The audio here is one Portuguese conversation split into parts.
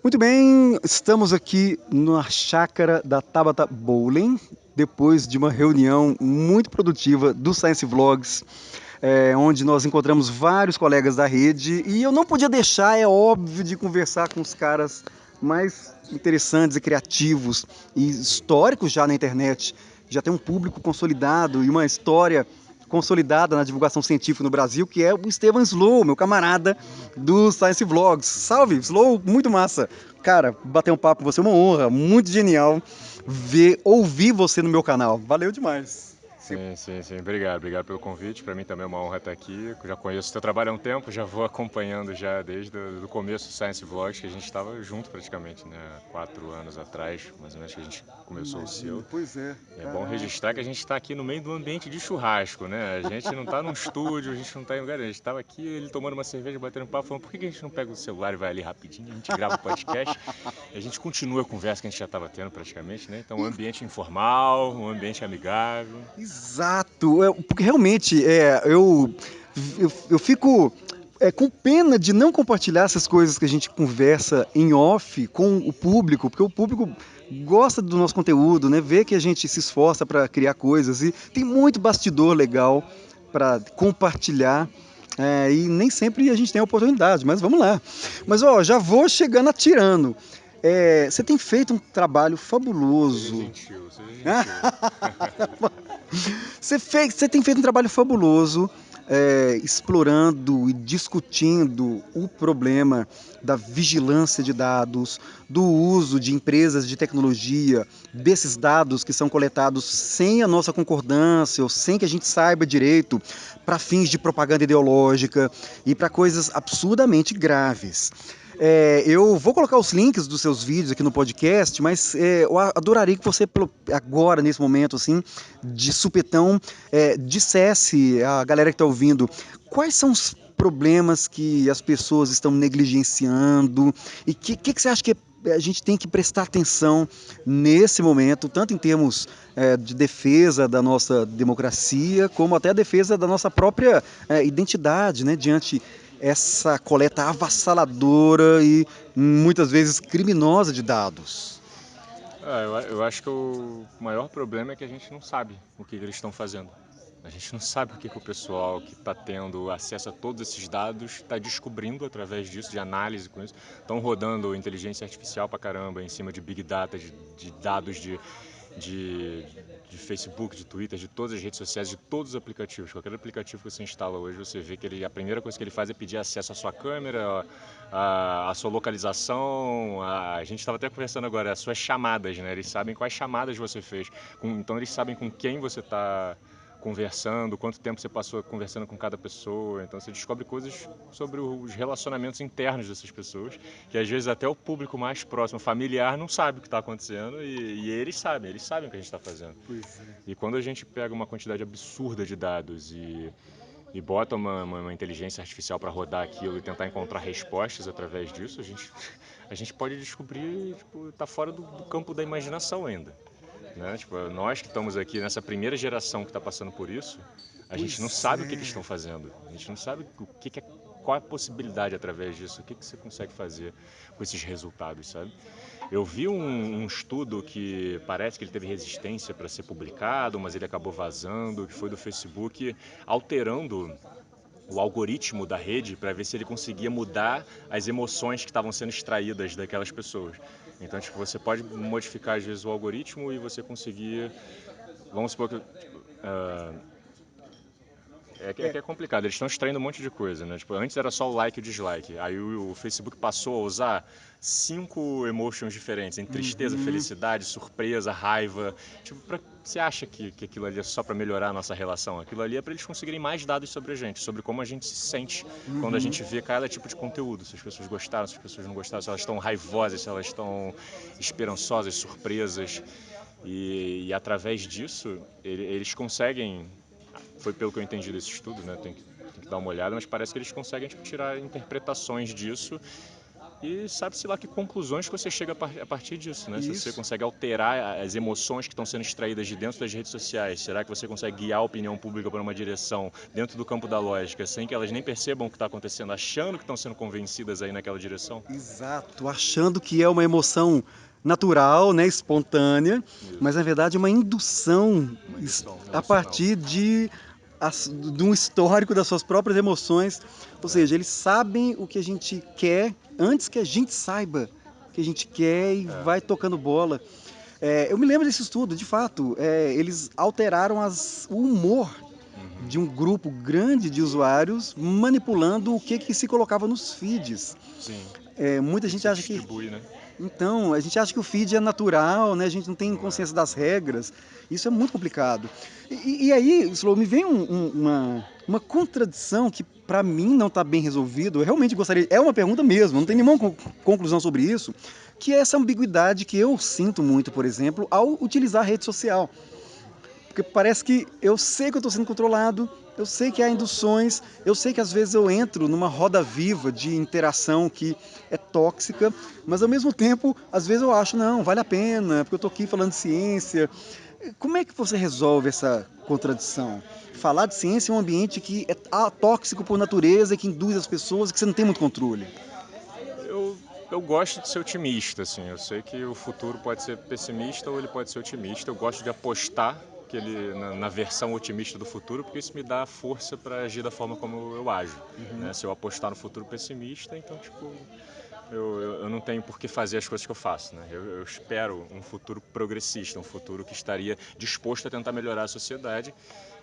Muito bem, estamos aqui na chácara da Tabata Bowling, depois de uma reunião muito produtiva do Science Vlogs, onde nós encontramos vários colegas da rede e eu não podia deixar, é óbvio, de conversar com os caras mais interessantes e criativos e históricos já na internet. Já tem um público consolidado e uma história consolidada na divulgação científica no Brasil, que é o Estevam Slow, meu camarada do Science Vlogs. Salve, Slow, muito massa. Cara, bater um papo com você é uma honra, muito genial ouvir você no meu canal. Valeu demais. Sim, sim, sim. Obrigado pelo convite. Para mim também é uma honra estar aqui. Eu já conheço o teu trabalho há um tempo, já vou acompanhando já desde o começo do Science Vlogs, que a gente estava junto praticamente, né? 4 anos atrás, mais ou menos, que a gente começou o seu. Pois é. É bom registrar que a gente está aqui no meio do ambiente de churrasco, né? A gente não está num estúdio, a gente não está em lugar, a gente estava aqui, ele tomando uma cerveja, batendo papo, falando por que a gente não pega o celular e vai ali rapidinho, a gente grava o podcast e a gente continua a conversa que a gente já estava tendo praticamente, né? Então, um ambiente informal, um ambiente amigável. Exato, porque realmente eu fico com pena de não compartilhar essas coisas que a gente conversa em off com o público, porque o público gosta do nosso conteúdo, né? Vê que a gente se esforça para criar coisas e tem muito bastidor legal para compartilhar. E nem sempre a gente tem a oportunidade, mas vamos lá. Mas ó, já vou chegando atirando. Você tem feito um trabalho Seja fabuloso. gentil, seja gentil. Você tem feito um trabalho fabuloso, explorando e discutindo o problema da vigilância de dados, do uso de empresas de tecnologia, desses dados que são coletados sem a nossa concordância ou sem que a gente saiba direito, para fins de propaganda ideológica e para coisas absurdamente graves. Eu vou colocar os links dos seus vídeos aqui no podcast, mas eu adoraria que você, agora, nesse momento, assim, de supetão, dissesse à galera que está ouvindo quais são os problemas que as pessoas estão negligenciando e que você acha que a gente tem que prestar atenção nesse momento, tanto em termos de defesa da nossa democracia, como até a defesa da nossa própria identidade, né, diante essa coleta avassaladora e muitas vezes criminosa de dados. Eu acho que o maior problema é que a gente não sabe o que eles estão fazendo. A gente não sabe o que o pessoal que está tendo acesso a todos esses dados está descobrindo através disso, de análise com isso. Estão rodando inteligência artificial pra caramba em cima de big data, de dados de, de Facebook, de Twitter, de todas as redes sociais, de todos os aplicativos. Qualquer aplicativo que você instala hoje, você vê que a primeira coisa que ele faz é pedir acesso à sua câmera, a sua localização. A gente estava até conversando agora, as suas chamadas, né? Eles sabem quais chamadas você fez. Então eles sabem com quem você está conversando, quanto tempo você passou conversando com cada pessoa. Então você descobre coisas sobre os relacionamentos internos dessas pessoas, que às vezes até o público mais próximo, familiar, não sabe o que está acontecendo e eles sabem o que a gente está fazendo. E quando a gente pega uma quantidade absurda de dados e bota uma inteligência artificial para rodar aquilo e tentar encontrar respostas através disso, a gente pode descobrir, tipo, tá fora do campo da imaginação ainda. Né? Tipo, nós que estamos aqui nessa primeira geração que está passando por isso, a gente não sabe o que estão fazendo. A gente não sabe qual é a possibilidade através disso, o que você consegue fazer com esses resultados, sabe? Eu vi um estudo que parece que ele teve resistência para ser publicado, mas ele acabou vazando, que foi do Facebook, alterando o algoritmo da rede para ver se ele conseguia mudar as emoções que estavam sendo extraídas daquelas pessoas. Então, tipo, você pode modificar às vezes o algoritmo e você conseguir, vamos supor que é complicado, eles estão extraindo um monte de coisa, né? Tipo, antes era só o like e o dislike. Aí o Facebook passou a usar 5 emotions diferentes, em tristeza, felicidade, surpresa, raiva. Tipo, você acha que aquilo ali é só para melhorar a nossa relação? Aquilo ali é para eles conseguirem mais dados sobre a gente, sobre como a gente se sente quando a gente vê cada tipo de conteúdo. Se as pessoas gostaram, se as pessoas não gostaram, se elas estão raivosas, se elas estão esperançosas, surpresas. E através disso, eles conseguem, foi pelo que eu entendi desse estudo, né? Tem que dar uma olhada, mas parece que eles conseguem tipo, tirar interpretações disso e sabe-se lá que conclusões que você chega a partir disso, né? Se você Isso. consegue alterar as emoções que estão sendo extraídas de dentro das redes sociais, será que você consegue guiar a opinião pública para uma direção dentro do campo da lógica, sem que elas nem percebam o que está acontecendo, achando que estão sendo convencidas aí naquela direção? Exato, achando que é uma emoção natural, né, espontânea, mas Isso, na verdade é uma indução uma indução a emocional. partir de um histórico das suas próprias emoções. Ou É, seja, eles sabem o que a gente quer antes que a gente saiba o que a gente quer e é. vai tocando bola. Eu me lembro desse estudo, de fato, eles alteraram o humor de um grupo grande de usuários manipulando o que se colocava nos feeds. Sim, o Muita que gente se acha que distribui, né? então, a gente acha que o feed é natural, né? A gente não tem Não é, consciência das não é. regras. Isso é muito complicado. E aí, Slow, me vem uma contradição que para mim não está bem resolvido. Eu realmente gostaria. É uma pergunta mesmo, não tem Sim, nenhuma sim. conclusão sobre isso. Que é essa ambiguidade que eu sinto muito, por exemplo, ao utilizar a rede social. Porque parece que eu sei que eu estou sendo controlado, eu sei que há induções, eu sei que às vezes eu entro numa roda viva de interação que é tóxica, mas ao mesmo tempo, às vezes eu acho, não, vale a pena, porque eu estou aqui falando de ciência. Como é que você resolve essa contradição? Falar de ciência em um ambiente que é tóxico por natureza, que induz as pessoas, que você não tem muito controle. Eu, eu gosto de ser otimista, assim. Eu sei que o futuro pode ser pessimista ou ele pode ser otimista. Eu gosto de apostar na versão otimista do futuro, porque isso me dá força para agir da forma como eu ajo. Né? Se eu apostar no futuro pessimista, então, tipo, eu não tenho por que fazer as coisas que eu faço. Né? Eu espero um futuro progressista, um futuro que estaria disposto a tentar melhorar a sociedade.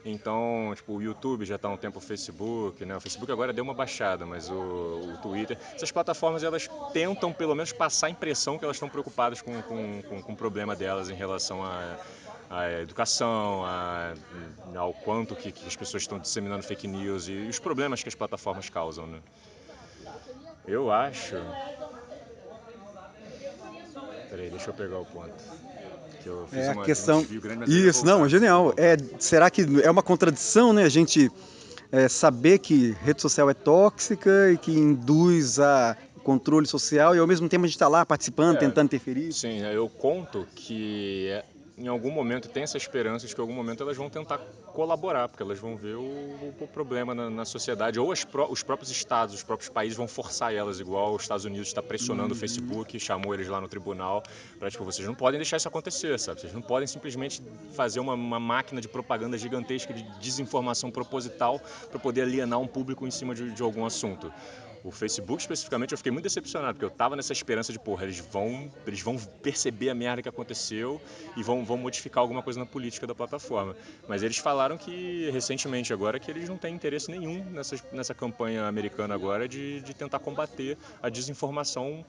Então, tipo, o YouTube já está há um tempo, o Facebook, né? O Facebook agora deu uma baixada, mas o Twitter, essas plataformas, elas tentam pelo menos passar a impressão que elas estão preocupadas com o problema delas em relação à educação, ao quanto que as pessoas estão disseminando fake news e os problemas que as plataformas causam, né? Eu acho... Peraí, deixa eu pegar o ponto. Que eu fiz É a um questão. desvio grande, mas eu ia Isso, não, é voltar. Eu ia genial. voltar. Será que é uma contradição, né? A gente saber que rede social é tóxica e que induz a controle social e ao mesmo tempo a gente está lá participando, É, tentando interferir. sim, eu conto que em algum momento, tem essa esperança de que em algum momento elas vão tentar colaborar, porque elas vão ver o problema na sociedade, ou os próprios estados, os próprios países vão forçar elas, igual os Estados Unidos está pressionando o Facebook, chamou eles lá no tribunal, para tipo, vocês não podem deixar isso acontecer, sabe? Vocês não podem simplesmente fazer uma máquina de propaganda gigantesca de desinformação proposital para poder alienar um público em cima de algum assunto. O Facebook, especificamente, eu fiquei muito decepcionado, porque eu tava nessa esperança de, porra, eles vão perceber a merda que aconteceu e vão modificar alguma coisa na política da plataforma. Mas eles falaram que, recentemente agora, que eles não têm interesse nenhum nessa campanha americana agora de tentar combater a desinformação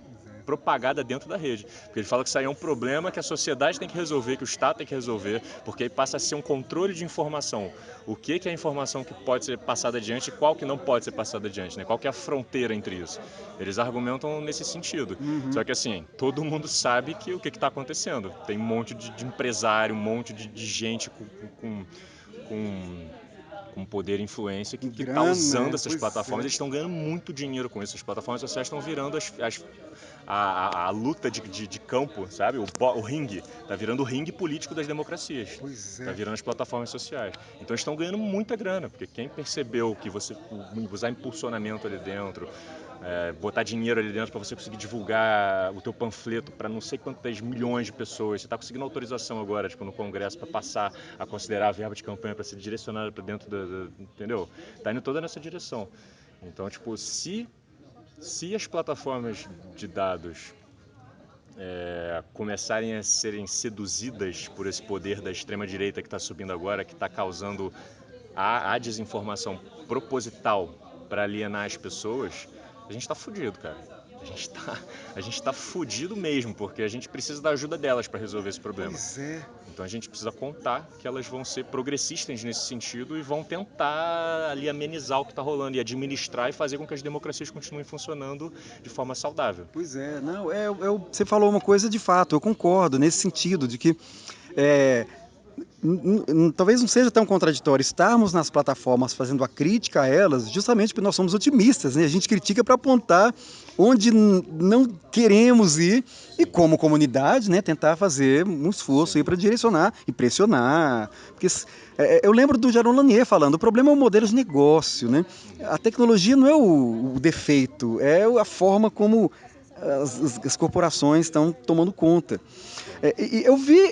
propagada dentro da rede. Porque ele fala que isso aí é um problema que a sociedade tem que resolver, que o Estado tem que resolver, porque aí passa a ser um controle de informação. O que é a informação que pode ser passada adiante e qual que não pode ser passada adiante, né? Qual que é a fronteira entre isso? Eles argumentam nesse sentido. Só que assim, todo mundo sabe que o que está acontecendo. Tem um monte de empresário, um monte de gente com com poder e influência que está usando Grana, essas pois plataformas, é. eles estão ganhando muito dinheiro com isso. As plataformas sociais estão virando a luta de campo, sabe? O ringue. Está virando o ringue político das democracias. Pois Está é. virando as plataformas sociais. Então eles estão ganhando muita grana, porque quem percebeu que você usar impulsionamento ali dentro, botar dinheiro ali dentro para você conseguir divulgar o teu panfleto para não sei quantas milhões de pessoas. Você está conseguindo autorização agora, tipo, no Congresso, para passar a considerar a verba de campanha para ser direcionada para dentro entendeu? Está indo toda nessa direção. Então, tipo, se as plataformas de dados começarem a serem seduzidas por esse poder da extrema-direita que está subindo agora, que está causando a desinformação proposital para alienar as pessoas, a gente está fudido, cara. A gente tá fudido mesmo, porque a gente precisa da ajuda delas para resolver esse problema. Pois é. Então a gente precisa contar que elas vão ser progressistas nesse sentido e vão tentar ali amenizar o que está rolando e administrar e fazer com que as democracias continuem funcionando de forma saudável. Pois é, não, você falou uma coisa de fato, eu concordo nesse sentido, de que é, talvez não seja tão contraditório estarmos nas plataformas fazendo a crítica a elas, justamente porque nós somos otimistas, né? A gente critica para apontar onde não queremos ir e, Sim, como comunidade, né, tentar fazer um esforço aí sim. para direcionar e pressionar. Porque eu lembro do Jaron Lanier falando, o problema é o modelo de negócio, né? A Uhum. tecnologia não é o defeito, é a forma como as corporações estão tomando conta. Sim.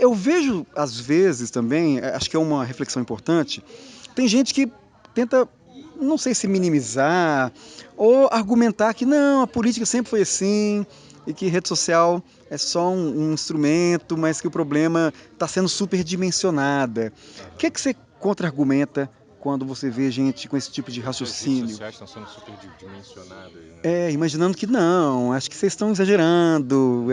Eu vejo, às vezes também, acho que é uma reflexão importante, tem gente que tenta, não sei se minimizar, ou argumentar que não, a política sempre foi assim, e que rede social é só um instrumento, mas que o problema está sendo superdimensionada. O que é Aham. que você contra-argumenta quando você vê gente com esse tipo de Que as redes raciocínio? sociais estão sendo superdimensionadas, né? Imaginando que não, acho que vocês estão exagerando.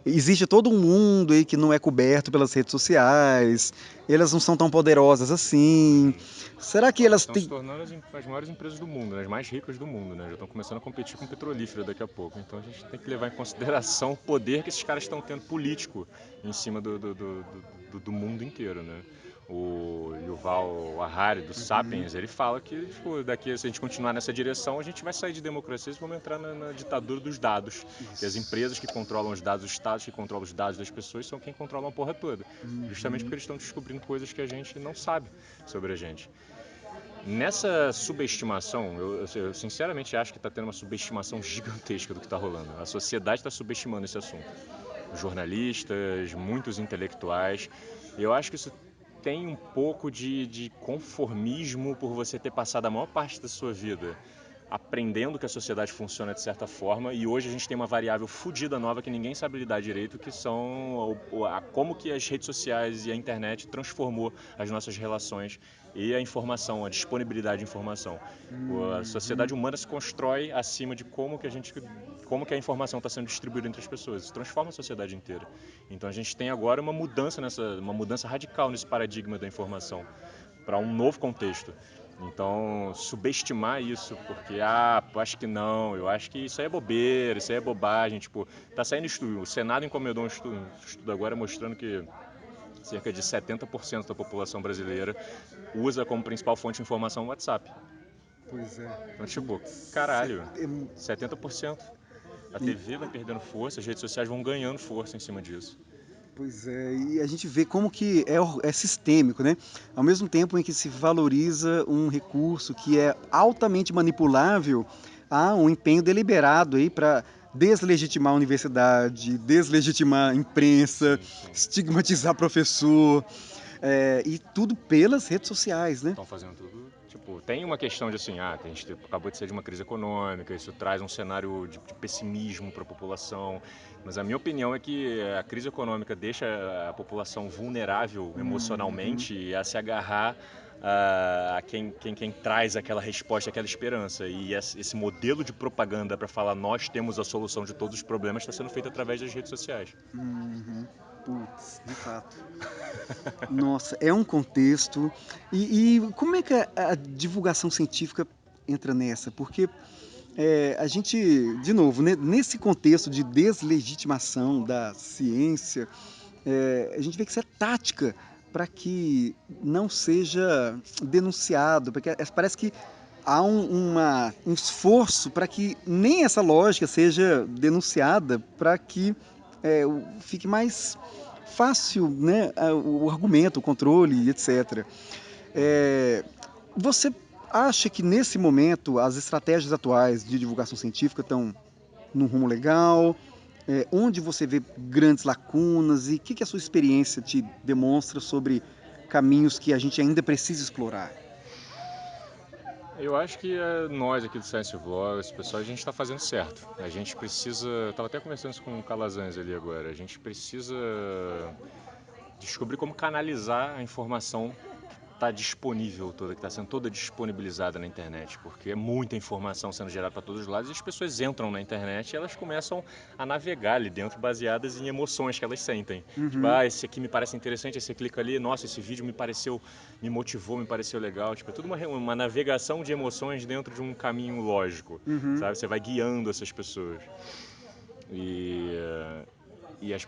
Existe todo um mundo aí que não é coberto pelas redes sociais, elas não são tão poderosas assim. Uhum. Será que Bom, elas elas estão se têm. tornando as maiores empresas do mundo, né? As mais ricas do mundo, né? Já estão começando a competir com petrolífera daqui a pouco. Então a gente tem que levar em consideração o poder que esses caras estão tendo político em cima do mundo inteiro, né? O Yuval Harari, do Uhum. Sapiens, ele fala que tipo, daqui, se a gente continuar nessa direção, a gente vai sair de democracia e vamos entrar na ditadura dos dados. Que as empresas que controlam os dados, os estados que controlam os dados das pessoas são quem controla a porra toda. Justamente Uhum. porque eles estão descobrindo coisas que a gente não sabe sobre a gente. Nessa subestimação, eu sinceramente acho que está tendo uma subestimação gigantesca do que está rolando. A sociedade está subestimando esse assunto. Os jornalistas, muitos intelectuais. Eu acho que isso tem um pouco de conformismo por você ter passado a maior parte da sua vida aprendendo que a sociedade funciona de certa forma e hoje a gente tem uma variável fodida nova que ninguém sabe lidar direito, que são como que as redes sociais e a internet transformou as nossas relações e a informação, a disponibilidade de informação. A Uhum. sociedade humana se constrói acima de como que a informação está sendo distribuída entre as pessoas. Isso transforma a sociedade inteira. Então a gente tem agora uma mudança radical nesse paradigma da informação para um novo contexto. Então, subestimar isso, porque, acho que não, eu acho que isso aí é bobeira, isso aí é bobagem. Tipo, tá saindo estudo, o Senado encomendou um estudo agora mostrando que cerca de 70% da população brasileira usa como principal fonte de informação o WhatsApp. Pois é. Então, tipo, Cê- caralho, 70%. A e- TV vai perdendo força, as redes sociais vão ganhando força em cima disso. Pois é, e a gente vê como que é sistêmico, né? Ao mesmo tempo em que se valoriza um recurso que é altamente manipulável, há um empenho deliberado aí para deslegitimar a universidade, deslegitimar a imprensa, Sim, sim. estigmatizar professor, e tudo pelas redes sociais, né? Estão fazendo tudo. Tipo, tem uma questão de assim, a gente acabou de sair de uma crise econômica, isso traz um cenário de pessimismo para a população. Mas a minha opinião é que a crise econômica deixa a população vulnerável Uhum. emocionalmente a se agarrar a quem traz aquela resposta, aquela esperança. E esse modelo de propaganda para falar nós temos a solução de todos os problemas está sendo feito através das redes sociais. Uhum. Putz, de fato. Nossa, é um contexto. E como é que a divulgação científica entra nessa? Porque a gente, de novo, né, nesse contexto de deslegitimação da ciência, a gente vê que isso é tática para que não seja denunciado, porque parece que há um esforço para que nem essa lógica seja denunciada, para que fique mais fácil, né, o argumento, o controle, etc. Uhum. É, você acha que nesse momento as estratégias atuais de divulgação científica estão num rumo legal? Onde você vê grandes lacunas e o que a sua experiência te demonstra sobre caminhos que a gente ainda precisa explorar? Eu acho que nós aqui do Science Vlogs, pessoal, a gente está fazendo certo. A gente precisa. Estava até conversando isso com o Calazans ali agora. A gente precisa descobrir como canalizar a informação que está disponível toda, que está sendo toda disponibilizada na internet, porque é muita informação sendo gerada para todos os lados e as pessoas entram na internet e elas começam a navegar ali dentro baseadas em emoções que elas sentem. Tipo, Uhum, esse aqui me parece interessante, você clica ali, nossa, esse vídeo me motivou, me pareceu legal. Tipo, é tudo uma navegação de emoções dentro de um caminho lógico, uhum, sabe? Você vai guiando essas pessoas. E as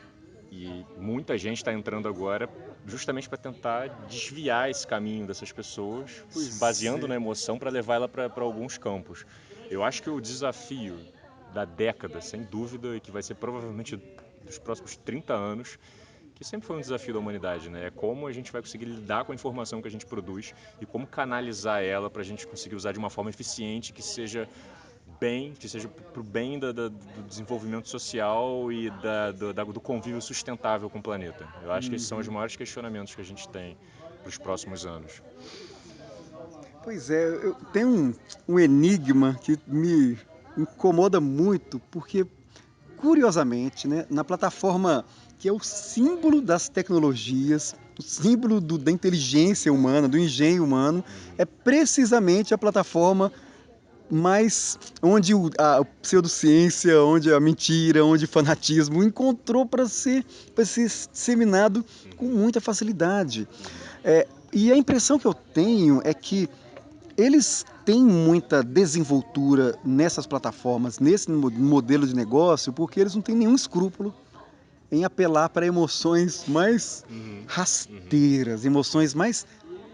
E muita gente está entrando agora justamente para tentar desviar esse caminho dessas pessoas, se baseando na emoção para levar ela para alguns campos. Eu acho que o desafio da década, sem dúvida, e que vai ser provavelmente dos próximos 30 anos, que sempre foi um desafio da humanidade, né? É como a gente vai conseguir lidar com a informação que a gente produz e como canalizar ela para a gente conseguir usar de uma forma eficiente que seja para o bem do desenvolvimento social e do convívio sustentável com o planeta. Eu acho que esses são os maiores questionamentos que a gente tem para os próximos anos. Pois é, eu tenho um enigma que me incomoda muito, porque, curiosamente, né, na plataforma que é o símbolo das tecnologias, o símbolo da inteligência humana, do engenho humano, é precisamente a plataforma mais onde a pseudociência, onde a mentira, onde o fanatismo encontrou para ser disseminado com muita facilidade. E a impressão que eu tenho é que eles têm muita desenvoltura nessas plataformas, nesse modelo de negócio, porque eles não têm nenhum escrúpulo em apelar para emoções mais rasteiras, emoções mais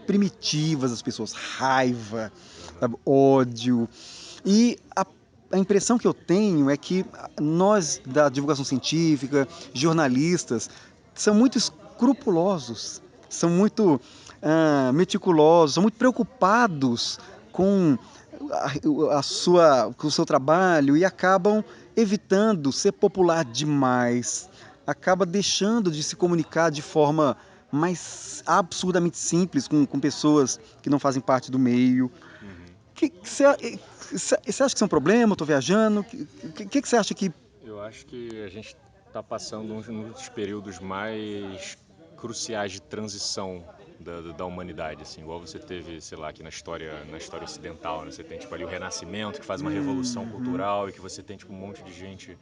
primitivas das pessoas, raiva, sabe, ódio. E a impressão que eu tenho é que nós, da divulgação científica, jornalistas, são muito escrupulosos, são muito meticulosos, são muito preocupados com com o seu trabalho e acabam evitando ser popular demais, acaba deixando de se comunicar de forma mais absurdamente simples com pessoas que não fazem parte do meio. Você acha que isso é um problema? Estou viajando? Que você acha que... Eu acho que a gente está passando um dos períodos mais cruciais de transição da humanidade, assim, igual você teve, sei lá, aqui na história ocidental, né? Você tem tipo ali o Renascimento, que faz uma revolução cultural, e que você tem tipo um monte de gente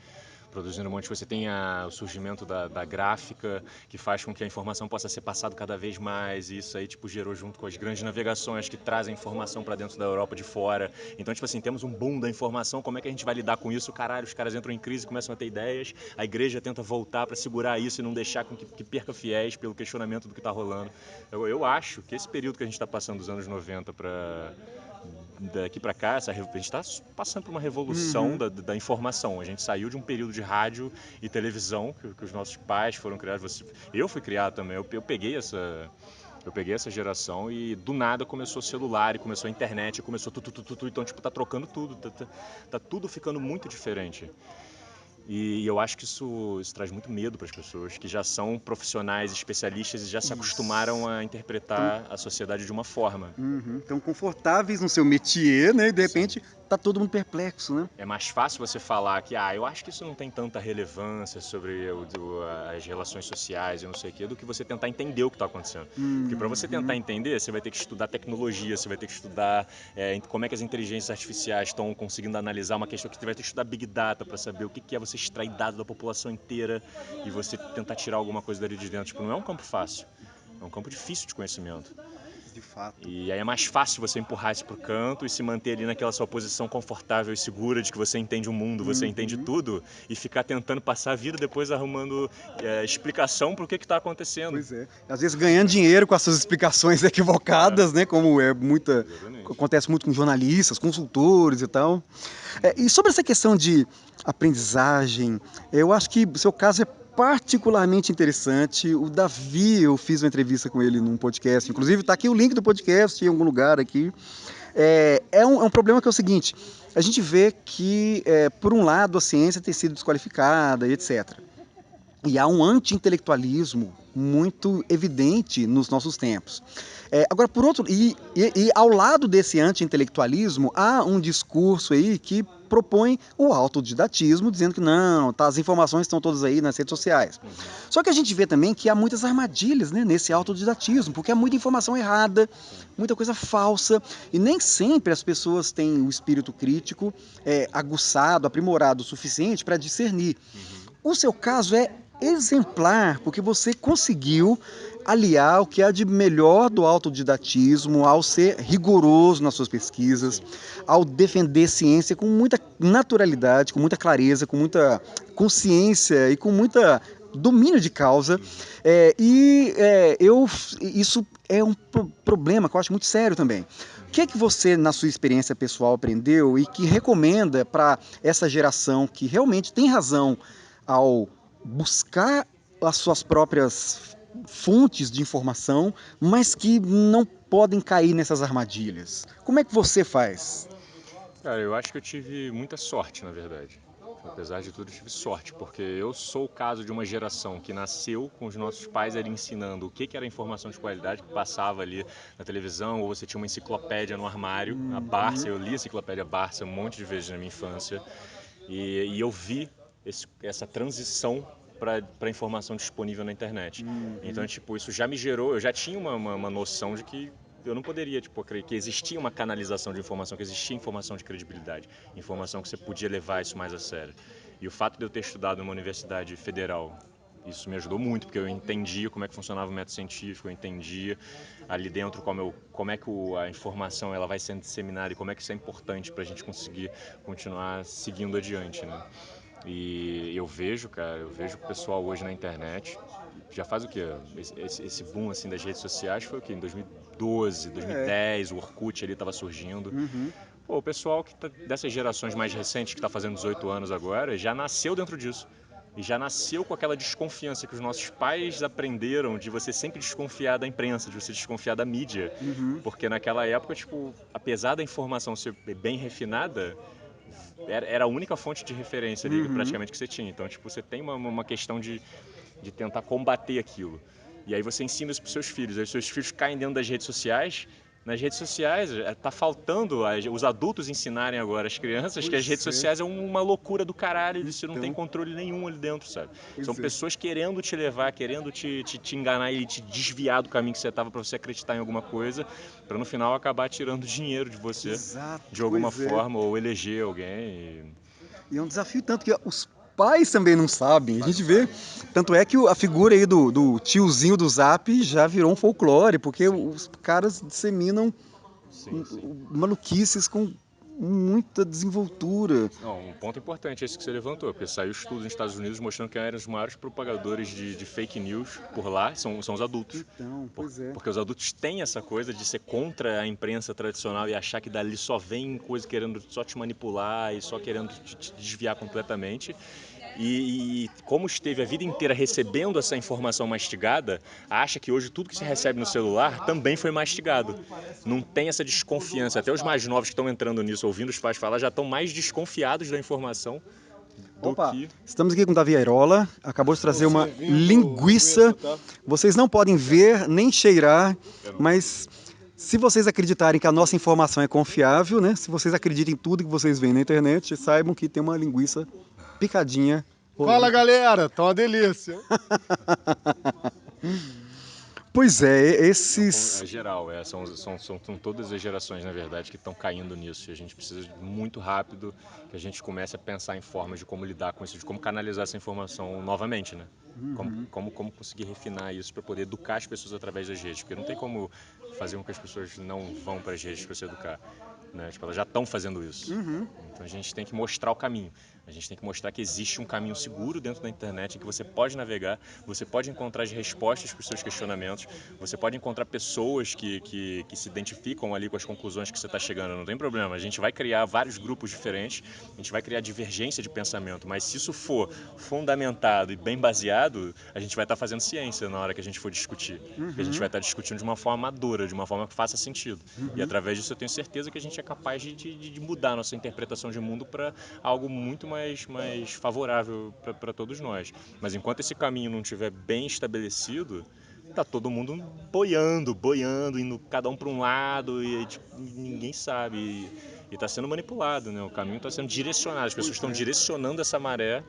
produzindo um monte. Você tem o surgimento da gráfica, que faz com que a informação possa ser passada cada vez mais, e isso aí tipo gerou junto com as grandes navegações que trazem informação para dentro da Europa de fora. Então, tipo assim, temos um boom da informação. Como é que a gente vai lidar com isso? Caralho, os caras entram em crise, começam a ter ideias, a igreja tenta voltar para segurar isso e não deixar com que perca fiéis pelo questionamento do que está rolando. Eu acho que esse período que a gente está passando dos anos 90 para daqui para cá, a gente está passando por uma revolução da informação. A gente saiu de um período de rádio e televisão que os nossos pais foram criados. Eu fui criado também. Eu peguei essa geração e do nada começou o celular, e começou a internet, e começou tudo. Então, tipo, tá trocando tudo. Tá tudo ficando muito diferente. E eu acho que isso traz muito medo para as pessoas que já são profissionais, especialistas e já se acostumaram a interpretar a sociedade de uma forma. Estão confortáveis no seu métier, né? E de repente tá todo mundo perplexo, né? É mais fácil você falar que, eu acho que isso não tem tanta relevância sobre as relações sociais e não sei o quê, do que você tentar entender o que está acontecendo. Porque para você tentar entender, você vai ter que estudar tecnologia, você vai ter que estudar como é que as inteligências artificiais estão conseguindo analisar uma questão, que você vai ter que estudar Big Data para saber o que é você extrair dados da população inteira e você tentar tirar alguma coisa dali de dentro. Tipo, não é um campo fácil, é um campo difícil de conhecimento. De fato. E aí é mais fácil você empurrar isso pro canto e se manter ali naquela sua posição confortável e segura de que você entende o mundo, você entende tudo, e ficar tentando passar a vida depois arrumando explicação pro que está acontecendo. Pois é. Às vezes ganhando dinheiro com essas explicações equivocadas, né? Como acontece muito com jornalistas, consultores e tal. E sobre essa questão de aprendizagem, eu acho que o seu caso é particularmente interessante. O Davi, eu fiz uma entrevista com ele num podcast, inclusive está aqui o link do podcast em algum lugar aqui. É um problema que é o seguinte: a gente vê que, por um lado, a ciência tem sido desqualificada e etc. E há um anti-intelectualismo muito evidente nos nossos tempos. Agora, por outro, e ao lado desse anti-intelectualismo, há um discurso aí que propõe o autodidatismo, dizendo que não, as informações estão todas aí nas redes sociais. Só que a gente vê também que há muitas armadilhas, né, nesse autodidatismo, porque há muita informação errada, muita coisa falsa, e nem sempre as pessoas têm o espírito crítico aguçado, aprimorado o suficiente para discernir. O seu caso é exemplar, porque você conseguiu aliar o que há de melhor do autodidatismo, ao ser rigoroso nas suas pesquisas, ao defender ciência com muita naturalidade, com muita clareza, com muita consciência e com muita domínio de causa, isso é um problema que eu acho muito sério também. O que é que você, na sua experiência pessoal, aprendeu e que recomenda para essa geração que realmente tem razão ao buscar as suas próprias fontes de informação, mas que não podem cair nessas armadilhas? Como é que você faz? Cara, eu acho que eu tive muita sorte, na verdade. Apesar de tudo, eu tive sorte, porque eu sou o caso de uma geração que nasceu com os nossos pais ali ensinando o que era informação de qualidade, que passava ali na televisão, ou você tinha uma enciclopédia no armário, a Barça, eu li a enciclopédia Barça um monte de vezes na minha infância, e eu vi essa transição para a informação disponível na internet. Então, tipo, isso já me gerou, eu já tinha uma noção de que eu não poderia, tipo, crer que existia uma canalização de informação, que existia informação de credibilidade, informação que você podia levar isso mais a sério. E o fato de eu ter estudado numa universidade federal, isso me ajudou muito, porque eu entendia como é que funcionava o método científico, eu entendia ali dentro como é que a informação ela vai sendo disseminada e como é que isso é importante para a gente conseguir continuar seguindo adiante, né? E eu vejo, cara, eu vejo o pessoal hoje na internet, já faz o quê? Esse boom assim das redes sociais foi o quê? Em 2012, 2010, o Orkut ali estava surgindo. Pô, o pessoal dessas gerações mais recentes que está fazendo 18 anos agora já nasceu dentro disso. E já nasceu com aquela desconfiança que os nossos pais aprenderam de você sempre desconfiar da imprensa, de você desconfiar da mídia. Porque naquela época, tipo, apesar da informação ser bem refinada, era a única fonte de referência ali praticamente que você tinha. Então, tipo, você tem uma questão de tentar combater aquilo. E aí você ensina isso para os seus filhos. Aí os seus filhos caem dentro das redes sociais. Nas redes sociais, tá faltando os adultos ensinarem agora as crianças que as redes sociais é uma loucura do caralho, e você não tem controle nenhum ali dentro, sabe? São pessoas querendo te levar, querendo te enganar e te desviar do caminho que você estava para você acreditar em alguma coisa, para no final acabar tirando dinheiro de você de alguma forma ou eleger alguém. E é um desafio tanto que os pais também não sabem. A gente vê, tanto é que a figura aí do tiozinho do Zap já virou um folclore, porque os caras disseminam maluquices com muita desenvoltura. Não, um ponto importante é esse que você levantou, porque saiu estudo nos Estados Unidos mostrando que eram os maiores propagadores de fake news por lá são os adultos. Então, pois é. Porque os adultos têm essa coisa de ser contra a imprensa tradicional e achar que dali só vem coisa querendo só te manipular e só querendo te desviar completamente. E como esteve a vida inteira recebendo essa informação mastigada, acha que hoje tudo que se recebe no celular também foi mastigado. Não tem essa desconfiança. Até os mais novos que estão entrando nisso, ouvindo os pais falar, já estão mais desconfiados da informação do que... Estamos aqui com o Davi Airola, acabou de trazer uma linguiça. Vocês não podem ver nem cheirar, mas se vocês acreditarem que a nossa informação é confiável, né? Se vocês acreditem em tudo que vocês veem na internet, saibam que tem uma linguiça picadinha. Fala, galera, tá uma delícia. Pois é, esses... É geral, são todas as gerações, na verdade, que estão caindo nisso. E a gente precisa muito rápido que a gente comece a pensar em formas de como lidar com isso, de como canalizar essa informação novamente, né? Como conseguir refinar isso para poder educar as pessoas através das redes. Porque não tem como fazer com que as pessoas não vão para as redes para se educar. Né? Tipo, elas já estão fazendo isso. Então a gente tem que mostrar o caminho. A gente tem que mostrar que existe um caminho seguro dentro da internet em que você pode navegar, você pode encontrar as respostas para os seus questionamentos, você pode encontrar pessoas que se identificam ali com as conclusões que você está chegando, não tem problema. A gente vai criar vários grupos diferentes, a gente vai criar divergência de pensamento, mas se isso for fundamentado e bem baseado, a gente vai estar fazendo ciência na hora que a gente for discutir. Porque a gente vai estar discutindo de uma forma madura, de uma forma que faça sentido. E através disso eu tenho certeza que a gente é capaz de mudar a nossa interpretação de mundo para algo muito mais favorável para todos nós. Mas enquanto esse caminho não estiver bem estabelecido, tá todo mundo boiando, indo cada um para um lado e tipo, ninguém sabe. E está sendo manipulado, né? O caminho está sendo direcionado, as pessoas estão direcionando essa maré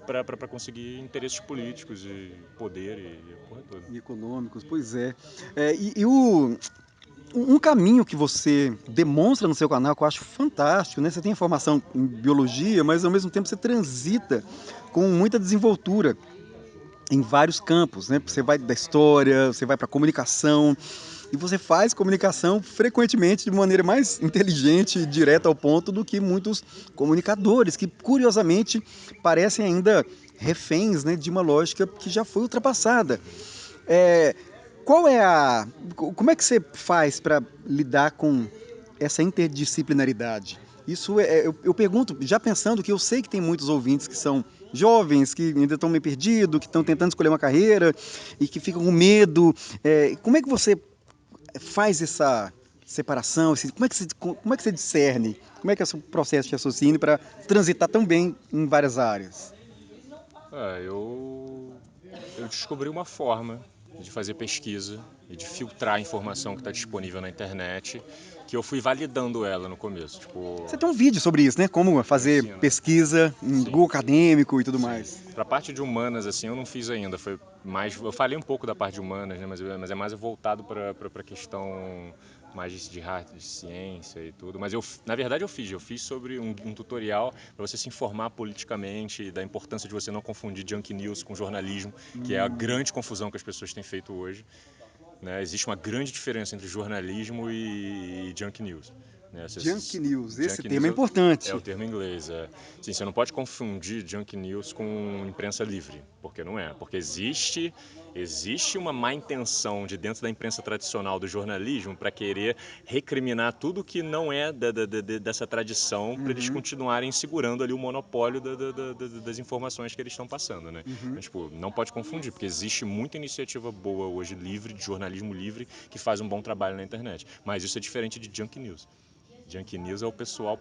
para conseguir interesses políticos e poder e a porra toda. E econômicos, pois é. Um caminho que você demonstra no seu canal, que eu acho fantástico, né? Você tem formação em biologia, mas ao mesmo tempo você transita com muita desenvoltura em vários campos, né? Você vai da história, você vai para a comunicação, e você faz comunicação frequentemente de maneira mais inteligente e direta ao ponto do que muitos comunicadores, que curiosamente parecem ainda reféns, né, de uma lógica que já foi ultrapassada. É, qual é a... Como é que você faz para lidar com essa interdisciplinaridade? Isso eu pergunto, já pensando que eu sei que tem muitos ouvintes que são jovens, que ainda estão meio perdidos, que estão tentando escolher uma carreira e que ficam com medo. Como é que você faz essa separação? Como é que você discerne? Como é que é o seu processo de raciocínio para transitar tão bem em várias áreas? Eu descobri uma forma de fazer pesquisa e de filtrar a informação que está disponível na internet, que eu fui validando ela no começo. Tipo, Você tem um vídeo sobre isso, né? Como eu fazer ensino. pesquisa em Sim. Google Acadêmico e tudo mais. Para a parte de humanas, assim, eu não fiz ainda. Foi mais, eu falei um pouco da parte de humanas, né? Mas é mais voltado para a questão mais de hard, de ciência e tudo. Mas na verdade, eu fiz sobre um tutorial para você se informar politicamente, da importância de você não confundir junk news com jornalismo, que é a grande confusão que as pessoas têm feito hoje. Né? Existe uma grande diferença entre jornalismo e junk news. Né? Junk News, esse Junk tema news é importante. é o termo em inglês. Sim, você não pode confundir junk news com imprensa livre, porque não é. Porque existe uma má intenção de dentro da imprensa tradicional do jornalismo para querer recriminar tudo que não é dessa tradição, para eles continuarem segurando ali o monopólio das informações que eles estão passando. Né? Então, tipo, não pode confundir, porque existe muita iniciativa boa hoje, livre, de jornalismo livre, que faz um bom trabalho na internet. Mas isso é diferente de junk news. Junk news é o pessoal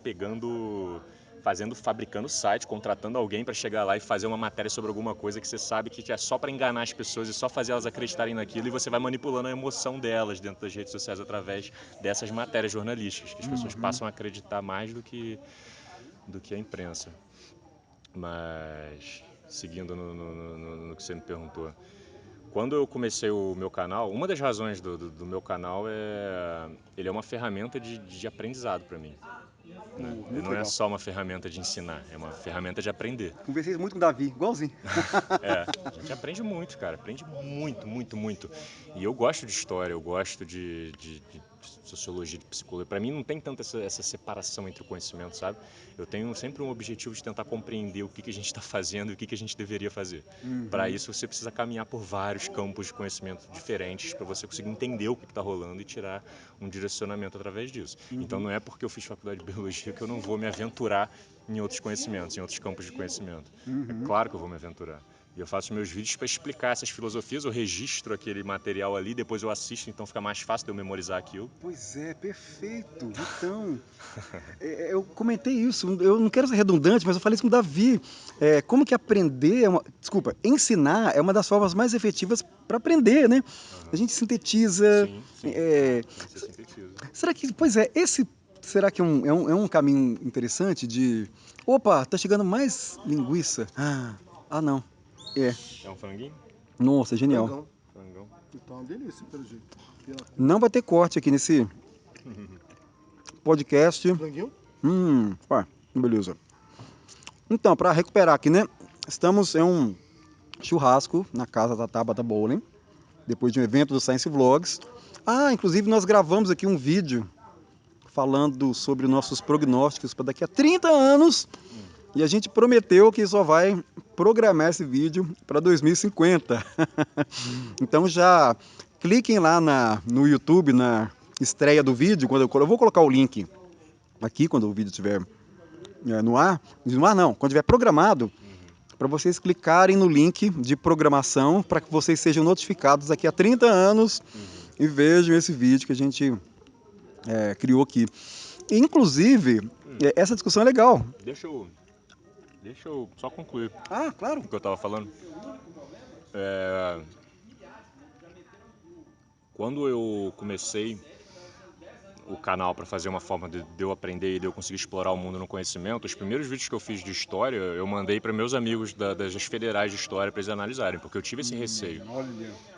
fabricando site, contratando alguém para chegar lá e fazer uma matéria sobre alguma coisa que você sabe que é só para enganar as pessoas e só fazer elas acreditarem naquilo, e você vai manipulando a emoção delas dentro das redes sociais através dessas matérias jornalísticas, que as pessoas passam a acreditar mais do que a imprensa. Mas, seguindo no que você me perguntou, quando eu comecei o meu canal, uma das razões do meu canal ele é uma ferramenta de aprendizado para mim. Né? Ele Muito não é legal. só uma ferramenta de ensinar, é uma ferramenta de aprender. Conversei muito com o Davi, igualzinho. A gente aprende muito, cara, aprende muito, muito, muito. E eu gosto de história, eu gosto de sociologia, de psicologia. Para mim não tem tanta essa separação entre o conhecimento, sabe? Eu tenho sempre um objetivo de tentar compreender o que a gente está fazendo e o que a gente deveria fazer. Para isso você precisa caminhar por vários campos de conhecimento diferentes para você conseguir entender o que está rolando e tirar um direcionamento através disso. Então não é porque eu fiz faculdade de biologia que eu não vou me aventurar em outros conhecimentos, em outros campos de conhecimento. É claro que eu vou me aventurar. E eu faço meus vídeos para explicar essas filosofias, eu registro aquele material ali, depois eu assisto, então fica mais fácil de eu memorizar aquilo. Pois é, perfeito. Então, eu comentei isso, eu não quero ser redundante, mas eu falei isso com o Davi. Como que aprender, ensinar é uma das formas mais efetivas para aprender, né? A gente sintetiza. Sim, você sintetiza. Será que é um caminho interessante de... Opa, tá chegando mais linguiça. Não. É um franguinho? Nossa, genial. Frangão. Então é uma delícia, pelo jeito. Não vai ter corte aqui nesse podcast. Franguinho? Beleza. Então, para recuperar aqui, né? Estamos em um churrasco na casa da Tabata Bowling, depois de um evento do Science Vlogs. Inclusive nós gravamos aqui um vídeo falando sobre nossos prognósticos para daqui a 30 anos. E a gente prometeu que só vai programar esse vídeo para 2050. Então já cliquem lá no YouTube, na estreia do vídeo. Eu vou colocar o link aqui quando o vídeo estiver no ar. No ar não, quando estiver programado, para vocês clicarem no link de programação para que vocês sejam notificados daqui a 30 anos e vejam esse vídeo que a gente criou aqui. E, inclusive, essa discussão é legal. Deixa eu só concluir Claro. o que eu estava falando. Quando eu comecei o canal para fazer uma forma de eu aprender e de eu conseguir explorar o mundo no conhecimento, os primeiros vídeos que eu fiz de história, eu mandei para meus amigos das federais de história para eles analisarem, porque eu tive esse receio.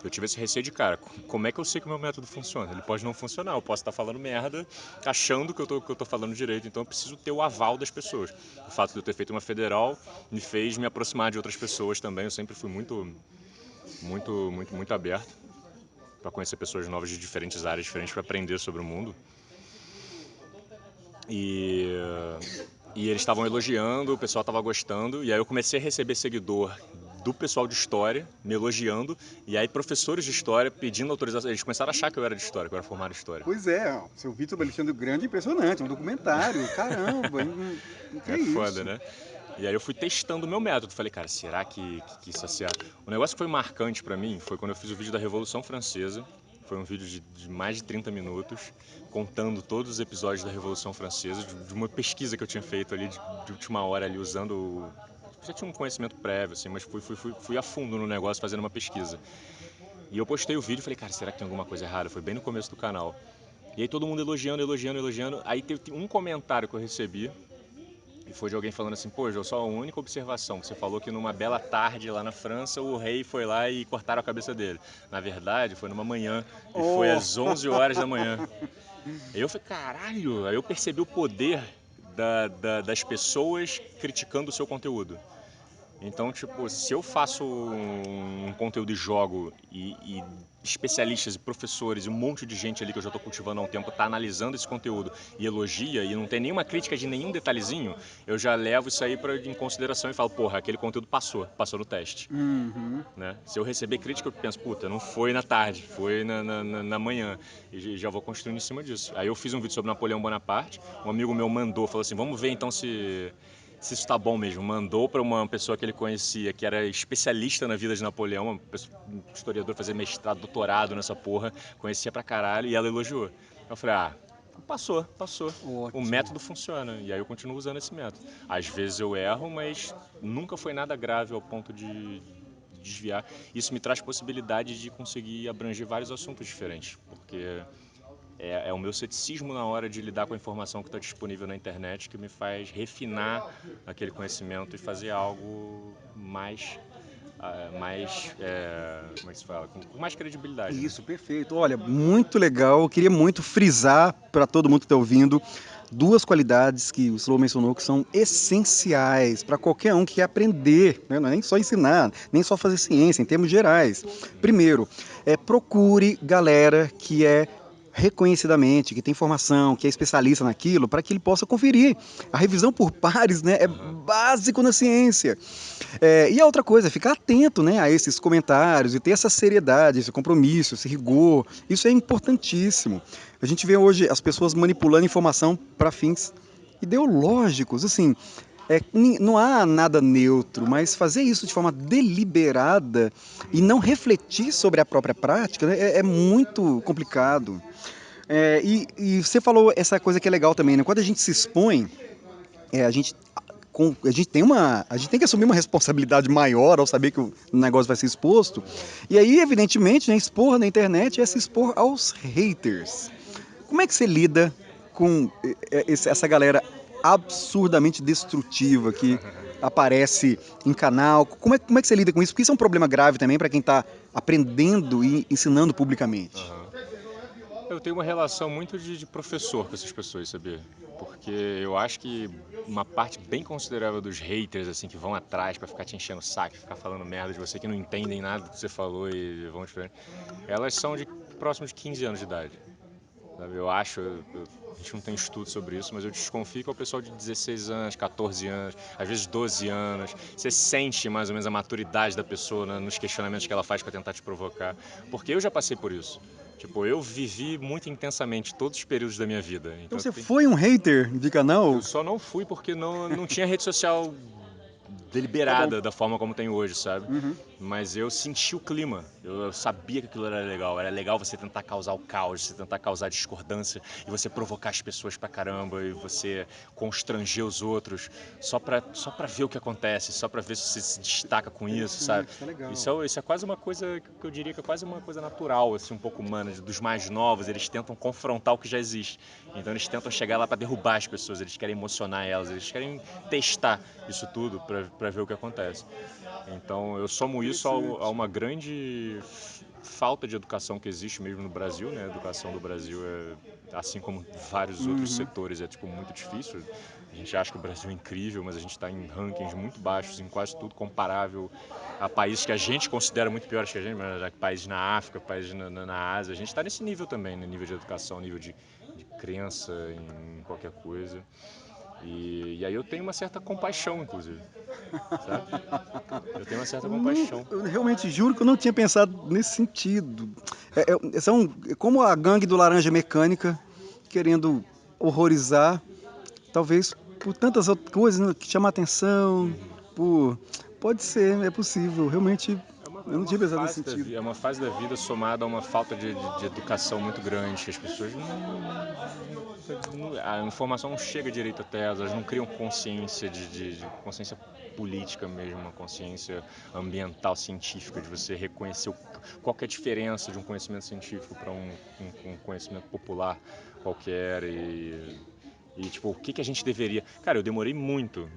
Eu tive esse receio de, cara, como é que eu sei que o meu método funciona? Ele pode não funcionar, eu posso estar falando merda, achando que eu tô falando direito, então eu preciso ter o aval das pessoas. O fato de eu ter feito uma federal me fez me aproximar de outras pessoas também, eu sempre fui muito aberto para conhecer pessoas novas de diferentes áreas diferentes, para aprender sobre o mundo. E E eles estavam elogiando, o pessoal estava gostando, e aí eu comecei a receber seguidor do pessoal de história, me elogiando, e aí professores de história pedindo autorização. Eles começaram a achar que eu era de história, que eu era formado em história. Pois é, ó, seu vídeo sobre Alexandre o Grande é impressionante, é um documentário, caramba, que é É foda, isso? né? E aí eu fui testando o meu método. Falei, cara, será que isso é certo? O negócio que foi marcante pra mim foi quando eu fiz o vídeo da Revolução Francesa. Foi um vídeo de mais de 30 minutos, contando todos os episódios da Revolução Francesa, de uma pesquisa que eu tinha feito ali de última hora ali, usando... Já tinha um conhecimento prévio, assim, mas fui a fundo no negócio fazendo uma pesquisa. E eu postei o vídeo e falei, cara, será que tem alguma coisa errada? Foi bem no começo do canal. E aí todo mundo elogiando, elogiando, elogiando. Aí teve um comentário que eu recebi, e foi de alguém falando assim, pô, Jô, só a única observação, que você falou que numa bela tarde lá na França, o rei foi lá e cortaram a cabeça dele. Na verdade, foi numa manhã, e foi Oh, às 11 horas da manhã. Aí eu falei, caralho, aí eu percebi o poder das pessoas criticando o seu conteúdo. Então, tipo, se eu faço um conteúdo e jogo e especialistas e professores e um monte de gente ali que eu já estou cultivando há um tempo está analisando esse conteúdo e elogia e não tem nenhuma crítica de nenhum detalhezinho, eu já levo isso aí em consideração e falo, porra, aquele conteúdo passou no teste. uhum. Né? Se eu receber crítica, eu penso, puta, não foi na tarde, foi na manhã. E já vou construindo em cima disso. Aí eu fiz um vídeo sobre Napoleão Bonaparte, um amigo meu mandou, falou assim, vamos ver então se isso está bom mesmo. Mandou para uma pessoa que ele conhecia, que era especialista na vida de Napoleão, um historiador, fazer mestrado, doutorado nessa porra, conhecia pra caralho, e ela elogiou. Eu falei, passou. O Ótimo. método funciona, e aí eu continuo usando esse método. Às vezes eu erro, mas nunca foi nada grave ao ponto de desviar. Isso me traz possibilidade de conseguir abranger vários assuntos diferentes, porque é o meu ceticismo na hora de lidar com a informação que está disponível na internet que me faz refinar aquele conhecimento e fazer algo mais, como é que se fala? Com mais credibilidade, né? Isso, perfeito. Olha, muito legal. Eu queria muito frisar para todo mundo que está ouvindo duas qualidades que o Slow mencionou que são essenciais para qualquer um que quer aprender, né? Não é nem só ensinar, nem só fazer ciência, em termos gerais. Primeiro, procure galera que é reconhecidamente, que tem formação, que é especialista naquilo, para que ele possa conferir. A revisão por pares, né, é básico na ciência. E a outra coisa é ficar atento, né, a esses comentários e ter essa seriedade, esse compromisso, esse rigor. Isso é importantíssimo. A gente vê hoje as pessoas manipulando informação para fins ideológicos, assim. Não há nada neutro, mas fazer isso de forma deliberada e não refletir sobre a própria prática, né, é muito complicado. E você falou essa coisa que é legal também, né? Quando a gente se expõe, a gente a gente tem que assumir uma responsabilidade maior ao saber que o negócio vai ser exposto. E aí, evidentemente, né, expor na internet é se expor aos haters. Como é que você lida com essa galera absurdamente destrutiva que aparece em canal? Como é que você lida com isso? Porque isso é um problema grave também para quem está aprendendo e ensinando publicamente. Eu tenho uma relação muito de professor com essas pessoas, sabia? Porque eu acho que uma parte bem considerável dos haters, assim, que vão atrás pra ficar te enchendo o saco, ficar falando merda de você, que não entendem nada do que você falou e vão te... Elas são de próximo de 15 anos de idade. Sabe? A gente não tem estudo sobre isso, mas eu desconfio que é o pessoal de 16 anos, 14 anos, às vezes 12 anos. Você sente mais ou menos a maturidade da pessoa, né, nos questionamentos que ela faz para tentar te provocar. Porque eu já passei por isso. Tipo, eu vivi muito intensamente todos os períodos da minha vida. Então Então, você foi um hater de canal? eu só não fui porque não tinha rede social Tá bom. deliberada da forma como tem hoje, sabe? Uhum. Mas eu senti o clima, eu sabia que aquilo era legal você tentar causar o caos, você tentar causar discordância e você provocar as pessoas pra caramba e você constranger os outros só pra ver o que acontece, só pra ver se você se destaca com isso, sabe? Isso é legal. Isso é quase uma coisa que eu diria que é quase uma coisa natural, assim, um pouco humana, dos mais novos, eles tentam confrontar o que já existe. Então eles tentam chegar lá pra derrubar as pessoas, eles querem emocionar elas, eles querem testar isso tudo pra ver o que acontece. Então eu somo isso a uma grande falta de educação que existe mesmo no Brasil, né? A educação do Brasil assim como vários outros setores, é tipo muito difícil. A gente acha que o Brasil é incrível, mas a gente está em rankings muito baixos em quase tudo comparável a países que a gente considera muito piores que a gente, mas países na África, países na Ásia. A gente está nesse nível também, né? Nível de educação, nível de crença em qualquer coisa. E aí eu tenho uma certa compaixão, inclusive, sabe? Eu tenho uma certa compaixão. Eu realmente juro que eu não tinha pensado nesse sentido. São como a gangue do Laranja Mecânica, querendo horrorizar, talvez por tantas outras coisas, né, que chamam a atenção, por... Pode ser, é possível, realmente eu não tinha pensado nesse sentido. É uma fase da vida somada a uma falta de educação muito grande, que as pessoas a informação não chega direito até elas não criam consciência de consciência política mesmo, uma consciência ambiental, científica, de você reconhecer qual que é a diferença de um conhecimento científico para um conhecimento popular qualquer e tipo, o que a gente deveria... Cara, eu demorei muito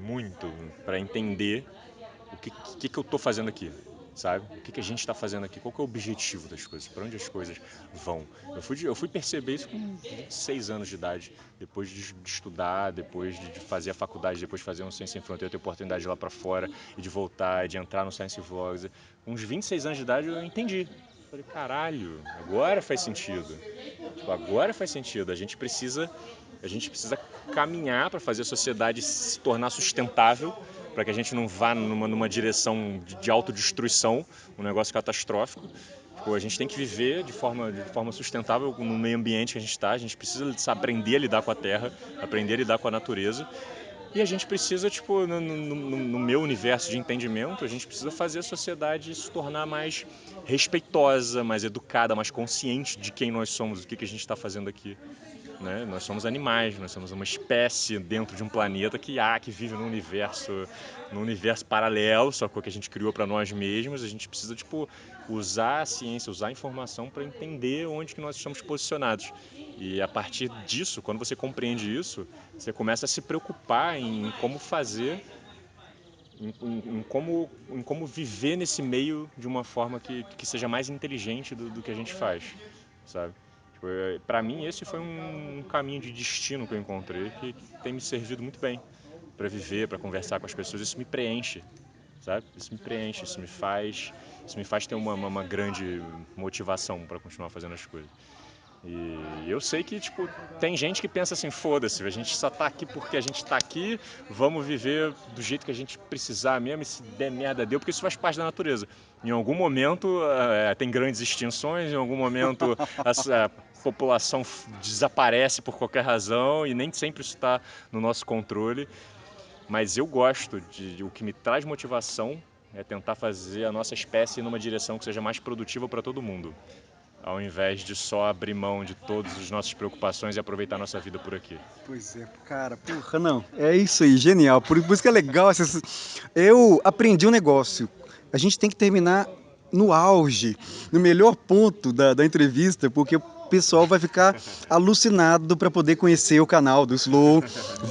para entender o que eu tô fazendo aqui, sabe? O que a gente está fazendo aqui, qual que é o objetivo das coisas, para onde as coisas vão. Eu fui perceber isso com 26 anos de idade, depois de estudar, depois de fazer a faculdade, depois de fazer um Ciência Sem Fronteira, ter oportunidade de ir lá para fora e de voltar, de entrar no Science Vlogs. Com uns 26 anos de idade eu entendi. Falei, caralho, agora faz sentido. Tipo, agora faz sentido. A gente precisa caminhar para fazer a sociedade se tornar sustentável, para que a gente não vá numa direção de autodestruição, um negócio catastrófico. Tipo, a gente tem que viver de forma sustentável no meio ambiente que a gente está. A gente precisa aprender a lidar com a terra, aprender a lidar com a natureza. E a gente precisa, tipo, no meu universo de entendimento, a gente precisa fazer a sociedade se tornar mais respeitosa, mais educada, mais consciente de quem nós somos, o que a gente está fazendo aqui. Né? Nós somos animais, nós somos uma espécie dentro de um planeta que vive num universo paralelo, só que a gente criou para nós mesmos. A gente precisa, tipo, usar a ciência, usar a informação para entender onde que nós estamos posicionados. E a partir disso, quando você compreende isso, você começa a se preocupar em como fazer, em como viver nesse meio de uma forma que seja mais inteligente do que a gente faz, sabe? Para mim, esse foi um caminho de destino que eu encontrei que tem me servido muito bem para viver, para conversar com as pessoas. Isso me preenche, sabe? Isso me preenche, isso me faz ter uma grande motivação para continuar fazendo as coisas. E eu sei que, tipo, tem gente que pensa assim, foda-se, a gente só tá aqui porque a gente tá aqui, vamos viver do jeito que a gente precisar mesmo, e se der merda deu, porque isso faz parte da natureza. Em algum momento tem grandes extinções, em algum momento a população desaparece por qualquer razão e nem sempre isso está no nosso controle. Mas eu gosto o que me traz motivação é tentar fazer a nossa espécie ir numa direção que seja mais produtiva para todo mundo, ao invés de só abrir mão de todas as nossas preocupações e aproveitar a nossa vida por aqui. Pois é, cara, porra, não, é isso aí, genial, por isso que é legal. Eu aprendi um negócio, a gente tem que terminar no auge, no melhor ponto da entrevista, porque o pessoal vai ficar alucinado para poder conhecer o canal do Slow.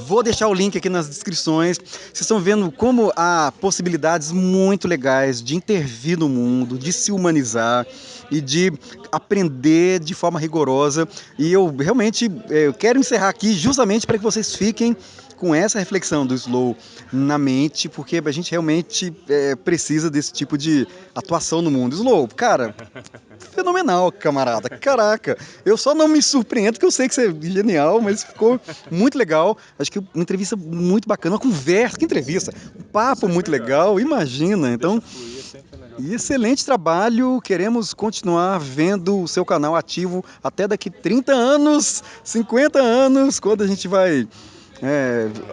Vou deixar o link aqui nas descrições. Vocês estão vendo como há possibilidades muito legais de intervir no mundo, de se humanizar e de aprender de forma rigorosa. E eu realmente quero encerrar aqui justamente para que vocês fiquem com essa reflexão do Slow na mente, porque a gente realmente precisa desse tipo de atuação no mundo. Slow, cara, fenomenal, camarada. Caraca, eu só não me surpreendo, porque eu sei que você é genial, mas ficou muito legal. Acho que uma entrevista muito bacana, uma conversa, que entrevista, um papo muito legal, imagina. Então, excelente trabalho, queremos continuar vendo o seu canal ativo até daqui 30 anos, 50 anos, quando a gente vai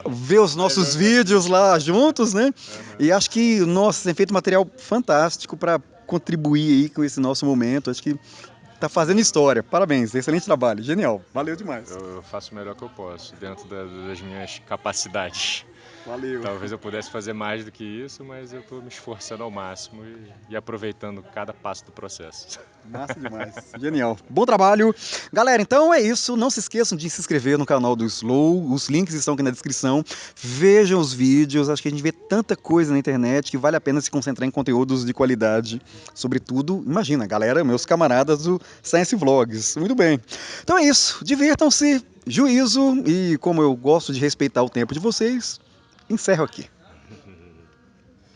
ver os nossos vídeos lá juntos, né? E acho que, nossa, tem feito um material fantástico para contribuir aí com esse nosso momento. Acho que tá fazendo história. Parabéns, excelente trabalho, genial. Valeu demais. Eu faço o melhor que eu posso, dentro das minhas capacidades. Valeu. Talvez eu pudesse fazer mais do que isso, mas eu estou me esforçando ao máximo e aproveitando cada passo do processo. Massa demais. Genial. Bom trabalho. Galera, então é isso. Não se esqueçam de se inscrever no canal do Slow. Os links estão aqui na descrição. Vejam os vídeos. Acho que a gente vê tanta coisa na internet que vale a pena se concentrar em conteúdos de qualidade. Sobretudo, imagina, galera, meus camaradas do Science Vlogs. Muito bem. Então é isso. Divirtam-se. Juízo. E como eu gosto de respeitar o tempo de vocês, encerro aqui.